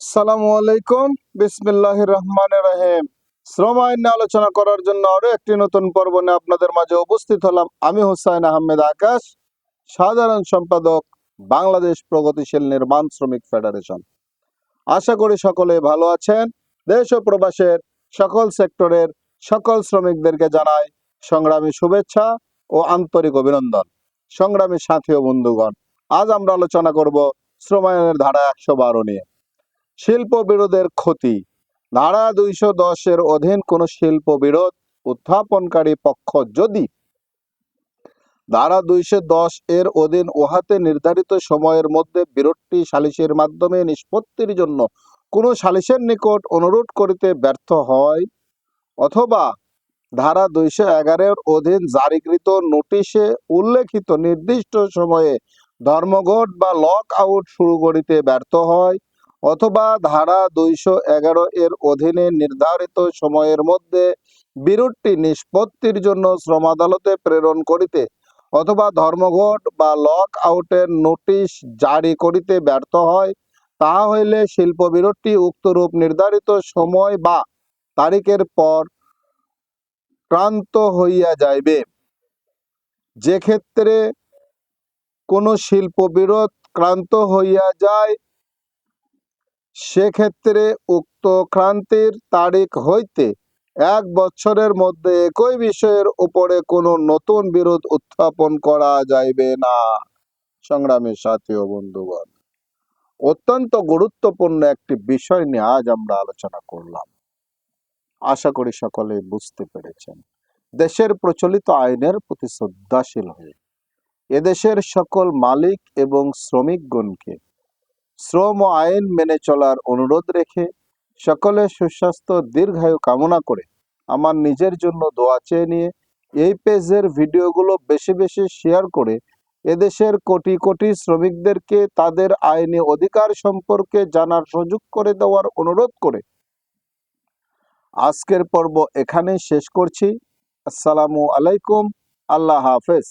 সালামু আলাইকুম। বিসমিল্লাহির রহমানির রহিম। শ্রম আইন নিয়ে আলোচনা করার জন্য আরো একটি নতুন পর্ব নিয়ে আপনাদের মাঝে উপস্থিত হলাম। আমি হুসাইন আহমেদ আকাশ, সাধারণ সম্পাদক, বাংলাদেশ প্রগতিশীল নির্মাণ শ্রমিক ফেডারেশন। আশা করি সকলে ভালো আছেন। দেশ ও প্রবাসের সকল সেক্টরের সকল শ্রমিকদেরকে জানাই সংগ্রামী শুভেচ্ছা ও আন্তরিক অভিনন্দন। সংগ্রামী সাথী ও বন্ধুগণ, আজ আমরা আলোচনা করব শ্রম আইনের ধারা 112 নিয়ে। শিল্প বিরোধের ক্ষতি। ধারা 210 এর অধীন কোন শিল্প বিরোধ উত্থাপনকারী পক্ষ যদি ধারা 210 এর অধীন উহাতে নির্ধারিত সময়ের মধ্যে বিরোধটি সালিসের মাধ্যমে নিষ্পত্তির জন্য কোন সালিসের নিকট অনুরোধ করিতে ব্যর্থ হয়, অথবা ধারা 211 এর অধীন জারিকৃত নোটিশে উল্লেখিত নির্দিষ্ট সময়ে ধর্মঘট বা লক আউট শুরু করিতে ব্যর্থ হয়, অথবা ধারা 211 এর অধীনে নির্ধারিত সময়ের মধ্যে বিরোধটি নিষ্পত্তির জন্য শ্রম আদালতে প্রেরণ করিতে অথবা ধর্মঘট বা লক আউটের নোটিশ জারি করিতে ব্যর্থ হয়, তাহা হইলে শিল্প বিরোধটি উক্তরূপ নির্ধারিত সময় বা তারিখের পর ক্রান্ত হইয়া যাইবে। যে ক্ষেত্রে কোন শিল্প বিরোধ ক্রান্ত হইয়া যায়, সেক্ষেত্রে উক্ত ক্রান্তির তারিখ হইতে 1 বৎসরের মধ্যে একই বিষয়ের উপরে কোনো নতুন বিরোধ উত্থাপন করা যাইবে না। সংগ্রামের সাথী ও বন্ধুগণ, অত্যন্ত গুরুত্বপূর্ণ একটি বিষয় নিয়ে আজ আমরা আলোচনা করলাম। আশা করি সকলে বুঝতে পেরেছেন। দেশের প্রচলিত আইনের প্রতি শ্রদ্ধাশীল হয়ে এদেশের সকল মালিক এবং শ্রমিকগণকে শ্রম আইন মেনে চলার অনুরোধ রেখে সকলের সুস্বাস্থ্য দীর্ঘায়ু কামনা করে আমার নিজের জন্য দোয়া চেয়ে নিয়ে এই পেজের ভিডিওগুলো বেশি বেশি শেয়ার করে এদেশের কোটি কোটি শ্রমিকদেরকে তাদের আইনি অধিকার সম্পর্কে জানার সুযোগ করে দেওয়ার অনুরোধ করে আজকের পর্ব এখানেই শেষ করছি। আসসালামু আলাইকুম। আল্লাহ হাফেজ।